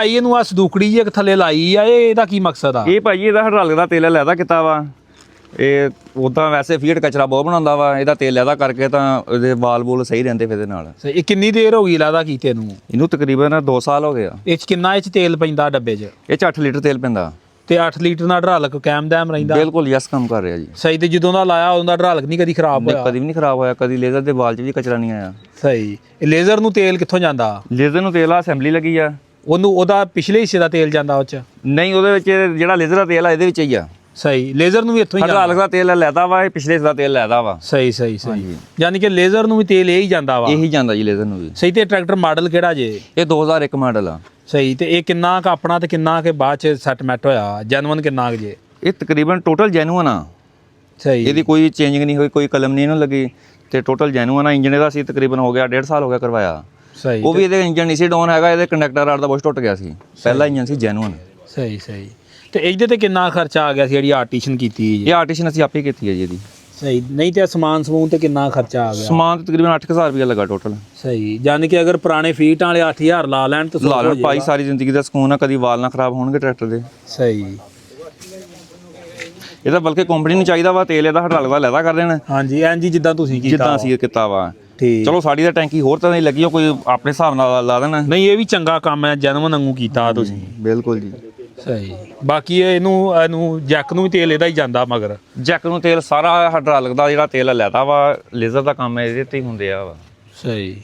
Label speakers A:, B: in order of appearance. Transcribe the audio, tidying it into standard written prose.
A: ਭਾਈ ਇਹਨੂੰ ਆ ਸਦੂਕੜੀ ਜਿਹੀ ਥੱਲੇ ਲਾਈ ਆ, ਇਹਦਾ ਕੀ ਮਕਸਦ ਆ?
B: ਇਹ ਭਾਜੀ ਇਹਦਾ ਹਾਈਡ੍ਰੋਲਿਕ ਦਾ ਤੇਲ ਲੈਦਾ ਕੀਤਾ ਵਾ। ਇਹ ਉਦਾਂ ਵੈਸੇ ਫੀਡ ਕਚਰਾ ਬਹੁਤ ਬਣਾਉਂਦਾ ਵਾ, ਇਹਦਾ ਤੇਲ ਲੈਦਾ ਕਰਕੇ ਤਾਂ ਇਹਦੇ ਵਾਲ ਵੂਲ ਸਹੀ ਰਹਿੰਦੇ ਫਿਰ ਇਹਦੇ ਨਾਲ।
A: ਇਹ ਕਿੰਨੀ ਦੇਰ ਹੋ ਗਈ ਲਾਦਾ ਕੀਤੇ ਨੂੰ?
B: ਇਹਨੂੰ ਤਕਰੀਬਨ 2 ਸਾਲ ਹੋ ਗਏ ਆ।
A: ਇਹ ਚ ਕਿੰਨਾ ਇਹ ਚ ਤੇਲ ਪੈਂਦਾ ਡੱਬੇ 'ਚ?
B: ਇਹ 'ਚ 8 ਲੀਟਰ ਤੇਲ ਪੈਂਦਾ
A: ਤੇ 8 ਲੀਟਰ ਨਾਲ ਹਾਈਡ੍ਰੋਲਿਕ ਕਾਇਮ ਦੈਮ ਰਹਿੰਦਾ?
B: ਬਿਲਕੁਲ ਯਸ ਕੰਮ ਕਰ ਰਿਹਾ ਜੀ।
A: ਸਹੀ। ਤੇ ਜਦੋਂ ਦਾ ਲਾਇਆ ਉਦੋਂ ਦਾ ਹਾਈਡ੍ਰੋਲਿਕ ਨਹੀਂ ਕਦੀ ਖਰਾਬ ਹੋਇਆ?
B: ਕਦੀ ਵੀ ਨਹੀਂ ਖਰਾਬ ਹੋਇਆ, ਕਦੀ ਲੇਜ਼ਰ ਦੇ ਵਾਲ 'ਚ ਵੀ ਕਚਰਾ ਨਹੀਂ ਆਇਆ।
A: ਸਹੀ। ਇਹ ਲੇਜ਼ਰ ਨੂੰ ਤੇਲ ਕਿੱਥੋਂ ਜਾਂਦਾ?
B: ਲੇਜ਼ਰ ਨੂੰ ਤੇਲ ਆ ਅਸੈਂਬਲੀ ਲੱਗੀ ਆ,
A: ਉਹਦਾ ਪਿਛਲੇ ਹਿੱਸੇ ਦਾ ਤੇਲ ਜਾਂਦਾ ਉਹ ਚ?
B: ਨਹੀਂ, ਉਹਦੇ ਵਿੱਚ ਜਿਹੜਾ ਲੇਜ਼ਰ ਦਾ ਤੇਲ ਆ ਇਹਦੇ ਵਿੱਚ ਹੀ ਆ।
A: ਸਹੀ। ਲੇਜ਼ਰ ਨੂੰ ਵੀ ਇੱਥੋਂ ਹੀ
B: ਹਾਈਡ੍ਰੋਲਿਕ ਦਾ ਤੇਲ ਲੈਦਾ ਵਾ, ਇਹ ਪਿਛਲੇ ਦਾ ਤੇਲ ਲੈਦਾ ਵਾ।
A: ਸਹੀ ਸਹੀ ਸਹੀ। ਯਾਨੀ ਕਿ ਲੇਜ਼ਰ ਨੂੰ ਵੀ ਤੇਲ ਇਹ ਹੀ ਜਾਂਦਾ ਵਾ?
B: ਇਹੀ ਜਾਂਦਾ ਜੀ ਲੇਜ਼ਰ ਨੂੰ ਵੀ।
A: ਸਹੀ। ਤੇ ਟਰੈਕਟਰ ਮਾਡਲ ਕਿਹੜਾ ਜੇ?
B: ਇਹ 2001 ਮਾਡਲ ਆ।
A: ਸਹੀ। ਤੇ ਇਹ ਕਿੰਨਾ ਕ ਆਪਣਾ ਤੇ ਕਿੰਨਾ ਕੇ ਬਾਅਦ ਚ ਸੈਟਮੈਂਟ ਹੋਇਆ? ਜੈਨੂਅਨ ਕਿੰਨਾ ਕ ਜੇ?
B: ਇਹ ਤਕਰੀਬਨ ਟੋਟਲ ਜੈਨੂਅਨ ਆ।
A: ਸਹੀ।
B: ਇਹਦੀ ਕੋਈ ਚੇਂਜਿੰਗ ਨਹੀਂ ਹੋਈ, ਕੋਈ ਕਲਮ ਨਹੀਂ ਇਹਨੂੰ ਲੱਗੀ, ਤੇ ਟੋਟਲ ਜੈਨੂਅਨ ਆ। ਇੰਜਨ ਇਹਦਾ ਸੀ ਤਕਰੀਬਨ ਹੋ ਗਿਆ 1.5 ਸਾਲ ਹੋ ਗਿਆ ਕਰਵਾਇਆ।
A: ਸਹੀ।
B: ਉਹ ਵੀ ਇਹਦੇ ਇੰਜਨ ਨਹੀਂ ਸੀ ਡਾਊਨ ਹੈਗਾ, ਇਹਦੇ ਕੰਡਕਟਰ ਰਾਡ ਦਾ ਬੁਸ਼ ਟੁੱਟ ਗਿਆ ਸੀ, ਪਹਿਲਾ ਇੰਜਨ ਸੀ ਜੈਨੂਅਨ।
A: ਸਹੀ ਸਹੀ। ਤੇ ਇਹਦੇ ਤੇ ਕਿੰਨਾ ਖਰਚਾ ਆ ਗਿਆ ਸੀ ਜਿਹੜੀ ਆਰਟੀਸ਼ਨ ਕੀਤੀ ਜੀ?
B: ਇਹ ਆਰਟੀਸ਼ਨ ਅਸੀਂ ਆਪੇ ਕੀਤੀ ਹੈ ਜੀ ਇਹਦੀ।
A: ਸਹੀ। ਨਹੀਂ ਤੇ ਸਮਾਨ ਸਮੂਨ ਤੇ ਕਿੰਨਾ ਖਰਚਾ ਆ ਗਿਆ?
B: ਸਮਾਨ ਤੇ ਤਕਰੀਬਨ 8000 ਰੁਪਇਆ ਲੱਗਾ ਟੋਟਲ।
A: ਸਹੀ। ਯਾਨੀ ਕਿ ਅਗਰ ਪੁਰਾਣੇ ਫੀਟਾਂ ਵਾਲੇ 8000 ਲਾ ਲੈਣ ਤਾਂ
B: ਲਾ ਲੈਣ ਭਾਈ, ਸਾਰੀ ਜ਼ਿੰਦਗੀ ਦਾ ਸਕੂਨ ਆ, ਕਦੀ ਵਾਲ ਨਾ ਖਰਾਬ ਹੋਣਗੇ ਟਰੈਕਟਰ ਦੇ।
A: ਸਹੀ।
B: ਇਹਦਾ ਬਲਕਿ ਕੰਪਨੀ ਨੂੰ ਚਾਹੀਦਾ ਵਾ ਤੇਲ ਇਹਦਾ ਹਾਈਡ੍ਰੋਲਿਕ ਦਾ ਲੈਦਾ ਕਰ ਦੇਣ।
A: ਹਾਂਜੀ ਐਂ ਜੀ ਜਿੱਦਾਂ ਤੁਸੀਂ ਕੀਤਾ।
B: ਜਿੱਦਾਂ ਅਸੀਂ ਕੀਤਾ ਵਾ।
A: ਠੀਕ।
B: ਚਲੋ ਸਾਡੀ ਤਾਂ ਟੈਂਕੀ ਹੋਰ ਤਰ੍ਹਾਂ ਦੀ ਲੱਗੀ, ਉਹ ਕੋਈ ਆਪਣੇ ਹਿਸਾਬ ਨਾਲ ਲਾ ਦੇਣਾ।
A: ਨਹੀਂ ਇਹ ਵੀ ਚੰਗਾ ਕੰਮ ਹੈ, ਜੈਨੂਅਨ ਵਾਂਗੂ ਕੀਤਾ ਤੁਸੀਂ।
B: ਬਿਲਕੁਲ ਜੀ।
A: ਸਹੀ। ਬਾਕੀ ਇਹਨੂੰ ਜੈਕ ਨੂੰ ਵੀ ਤੇਲ ਇਹਦਾ ਹੀ ਜਾਂਦਾ ਮਗਰ?
B: ਜੈਕ ਨੂੰ ਤੇਲ ਸਾਰਾ ਹਾਈਡ੍ਰੋਲਿਕ ਦਾ ਜਿਹੜਾ ਤੇਲ ਲੈਦਾ ਵਾ, ਲੇਜ਼ਰ ਦਾ ਕੰਮ ਇਹਦੇ ਤੇ ਹੀ ਹੁੰਦੇ ਆ ਵਾ।
A: ਸਹੀ।